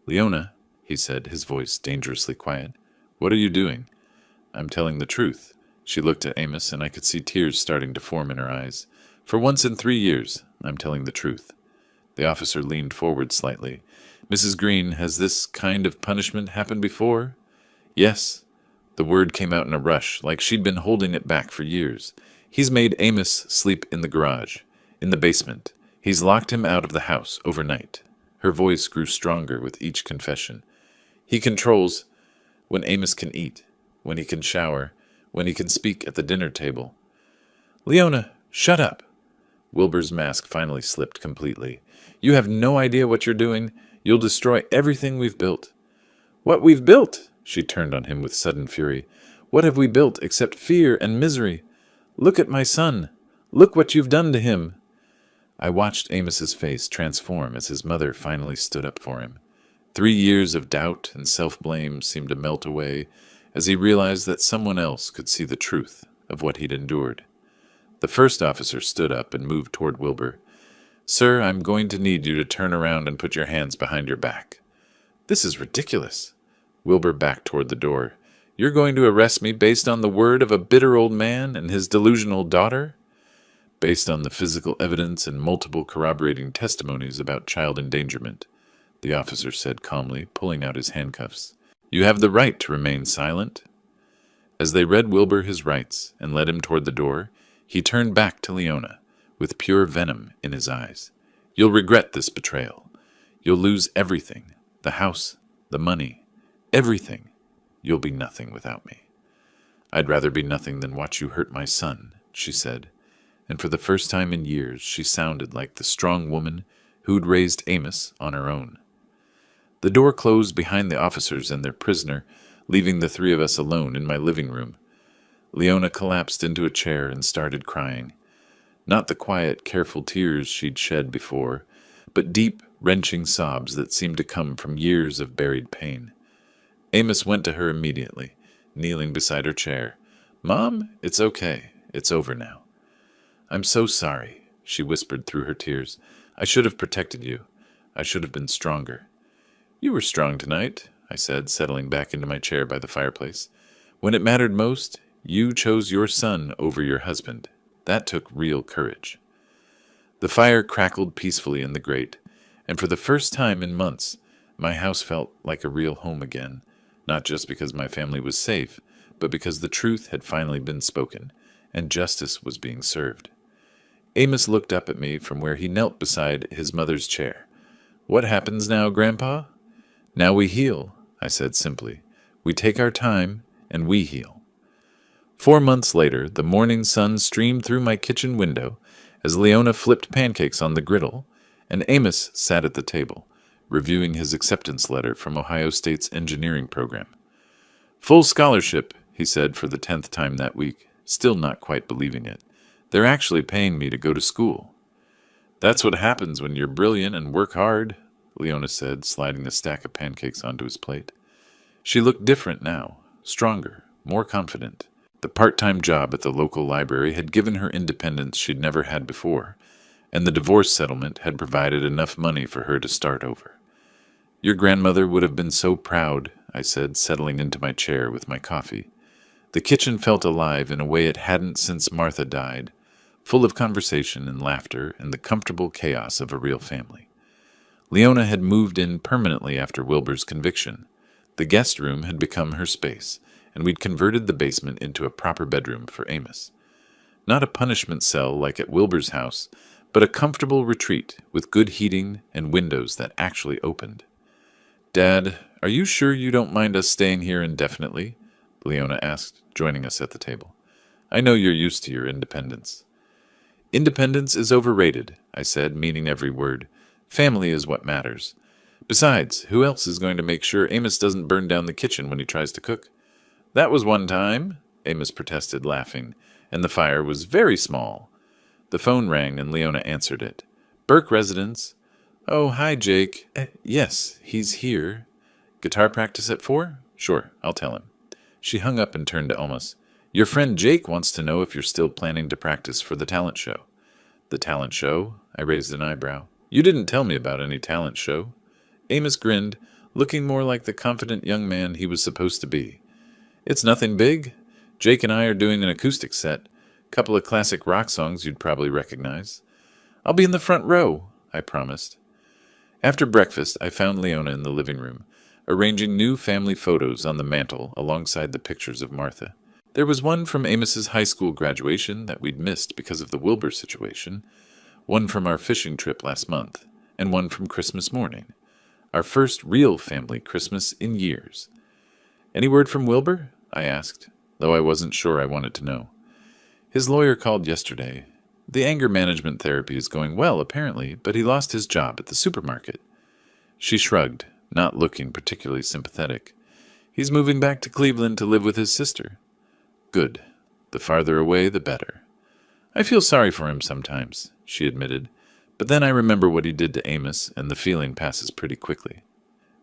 Leona, he said, his voice dangerously quiet, what are you doing? I'm telling the truth. She looked at Amos, and I could see tears starting to form in her eyes. For once in 3 years, I'm telling the truth. The officer leaned forward slightly. Mrs. Green, has this kind of punishment happened before? Yes. The word came out in a rush, like she'd been holding it back for years. He's made Amos sleep in the garage, in the basement. He's locked him out of the house overnight. Her voice grew stronger with each confession. He controls when Amos can eat, when he can shower, when he can speak at the dinner table. Leona, shut up. Wilbur's mask finally slipped completely. You have no idea what you're doing. You'll destroy everything we've built. What we've built? She turned on him with sudden fury. What have we built except fear and misery? Look at my son. Look what you've done to him. I watched Amos's face transform as his mother finally stood up for him. 3 years of doubt and self-blame seemed to melt away as he realized that someone else could see the truth of what he'd endured. The first officer stood up and moved toward Wilbur. Sir, I'm going to need you to turn around and put your hands behind your back. This is ridiculous. Wilbur backed toward the door. You're going to arrest me based on the word of a bitter old man and his delusional daughter? Based on the physical evidence and multiple corroborating testimonies about child endangerment, the officer said calmly, pulling out his handcuffs. You have the right to remain silent. As they read Wilbur his rights and led him toward the door, he turned back to Leona, with pure venom in his eyes. You'll regret this betrayal. You'll lose everything, the house, the money, everything. You'll be nothing without me. I'd rather be nothing than watch you hurt my son, she said, and for the first time in years she sounded like the strong woman who'd raised Amos on her own. The door closed behind the officers and their prisoner, leaving the three of us alone in my living room. Leona collapsed into a chair and started crying. Not the quiet, careful tears she'd shed before, but deep, wrenching sobs that seemed to come from years of buried pain. Amos went to her immediately, kneeling beside her chair. Mom, it's okay. It's over now. I'm so sorry, she whispered through her tears. I should have protected you. I should have been stronger. You were strong tonight, I said, settling back into my chair by the fireplace. When it mattered most, you chose your son over your husband. That took real courage. The fire crackled peacefully in the grate, and for the first time in months, my house felt like a real home again, not just because my family was safe, but because the truth had finally been spoken, and justice was being served. Amos looked up at me from where he knelt beside his mother's chair. What happens now, Grandpa? Now we heal, I said simply. We take our time, and we heal. 4 months later, the morning sun streamed through my kitchen window as Leona flipped pancakes on the griddle, and Amos sat at the table, reviewing his acceptance letter from Ohio State's engineering program. Full scholarship, he said for the 10th time that week, still not quite believing it. They're actually paying me to go to school. That's what happens when you're brilliant and work hard, Leona said, sliding a stack of pancakes onto his plate. She looked different now, stronger, more confident. The part-time job at the local library had given her independence she'd never had before, and the divorce settlement had provided enough money for her to start over. Your grandmother would have been so proud, I said, settling into my chair with my coffee. The kitchen felt alive in a way it hadn't since Martha died. full of conversation and laughter and the comfortable chaos of a real family. Leona had moved in permanently after Wilbur's conviction. The guest room had become her space, and we'd converted the basement into a proper bedroom for Amos. Not a punishment cell like at Wilbur's house, but a comfortable retreat with good heating and windows that actually opened. "Dad, are you sure you don't mind us staying here indefinitely?" Leona asked, joining us at the table. "I know you're used to your independence." "Independence is overrated," I said, meaning every word. "Family is what matters. Besides, who else is going to make sure Amos doesn't burn down the kitchen when he tries to cook?" "That was one time," Amos protested, laughing, "and the fire was very small." The phone rang and Leona answered it. "Burke residence." "Oh, hi, Jake." Yes, he's here." "Guitar practice at 4? Sure, I'll tell him." She hung up and turned to Amos. "Your friend Jake wants to know if you're still planning to practice for the talent show." "The talent show?" I raised an eyebrow. "You didn't tell me about any talent show." Amos grinned, looking more like the confident young man he was supposed to be. "It's nothing big. Jake and I are doing an acoustic set. Couple of classic rock songs you'd probably recognize. I'll be in the front row," I promised. After breakfast, I found Leona in the living room, arranging new family photos on the mantel alongside the pictures of Martha. There was one from Amos's high school graduation that we'd missed because of the Wilbur situation, one from our fishing trip last month, and one from Christmas morning, our first real family Christmas in years. "Any word from Wilbur?" I asked, though I wasn't sure I wanted to know. "His lawyer called yesterday. The anger management therapy is going well, apparently, but he lost his job at the supermarket." She shrugged, not looking particularly sympathetic. "He's moving back to Cleveland to live with his sister." "Good. The farther away, the better." "I feel sorry for him sometimes," she admitted, "but then I remember what he did to Amos, and the feeling passes pretty quickly."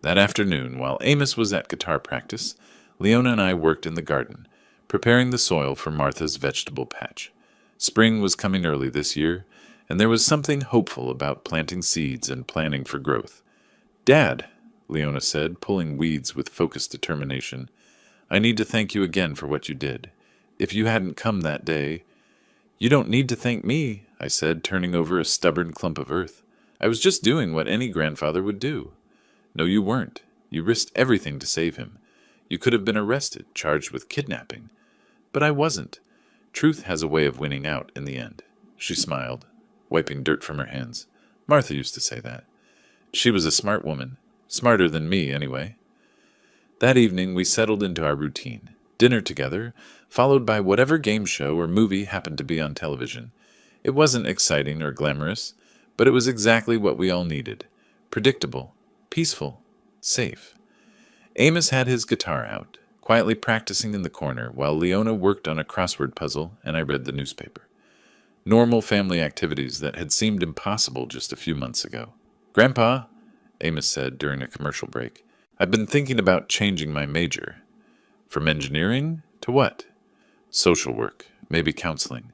That afternoon, while Amos was at guitar practice, Leona and I worked in the garden, preparing the soil for Martha's vegetable patch. Spring was coming early this year, and there was something hopeful about planting seeds and planning for growth. "Dad," Leona said, pulling weeds with focused determination, "I need to thank you again for what you did. If you hadn't come that day—" "You don't need to thank me," I said, turning over a stubborn clump of earth. "I was just doing what any grandfather would do." "No, you weren't. You risked everything to save him. You could have been arrested, charged with kidnapping. But I wasn't. Truth has a way of winning out in the end." She smiled, wiping dirt from her hands. "Martha used to say that. She was a smart woman. Smarter than me, anyway." That evening we settled into our routine. Dinner together, followed by whatever game show or movie happened to be on television. It wasn't exciting or glamorous, but it was exactly what we all needed. Predictable, peaceful, safe. Amos had his guitar out, quietly practicing in the corner, while Leona worked on a crossword puzzle and I read the newspaper. Normal family activities that had seemed impossible just a few months ago. "Grandpa," Amos said during a commercial break, "I've been thinking about changing my major." "From engineering to what?" "Social work, maybe counseling."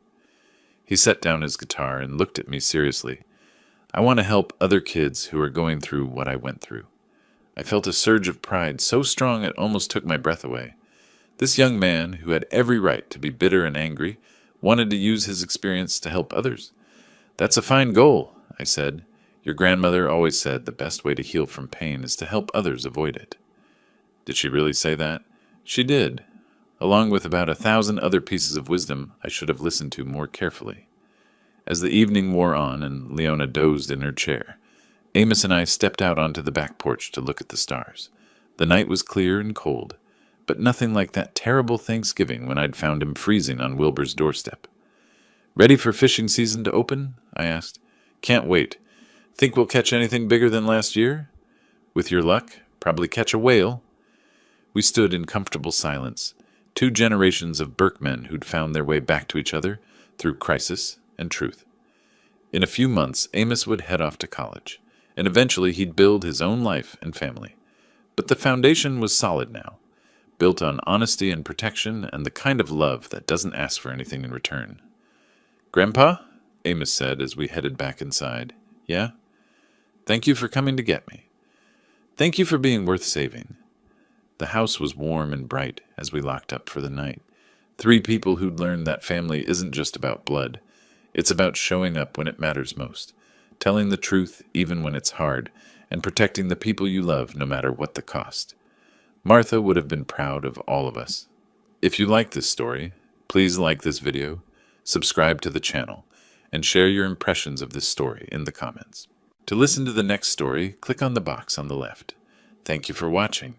He set down his guitar and looked at me seriously. "I want to help other kids who are going through what I went through." I felt a surge of pride so strong it almost took my breath away. This young man, who had every right to be bitter and angry, wanted to use his experience to help others. "That's a fine goal," I said. "Your grandmother always said the best way to heal from pain is to help others avoid it." Did she really say that? She did, along with about 1,000 other pieces of wisdom I should have listened to more carefully. As the evening wore on and Leona dozed in her chair, Amos and I stepped out onto the back porch to look at the stars. The night was clear and cold, but nothing like that terrible Thanksgiving when I'd found him freezing on Wilbur's doorstep. "Ready for fishing season to open?" I asked. "Can't wait. Think we'll catch anything bigger than last year?" "With your luck, probably catch a whale." We stood in comfortable silence, 2 generations of Burke-men who'd found their way back to each other through crisis and truth. In a few months, Amos would head off to college, and eventually he'd build his own life and family. But the foundation was solid now, built on honesty and protection and the kind of love that doesn't ask for anything in return. "Grandpa?" Amos said as we headed back inside. "Yeah?" "Thank you for coming to get me." "Thank you for being worth saving." The house was warm and bright as we locked up for the night. 3 people who'd learned that family isn't just about blood. It's about showing up when it matters most, telling the truth even when it's hard, and protecting the people you love no matter what the cost. Martha would have been proud of all of us. If you like this story, please like this video, subscribe to the channel, and share your impressions of this story in the comments. To listen to the next story, click on the box on the left. Thank you for watching,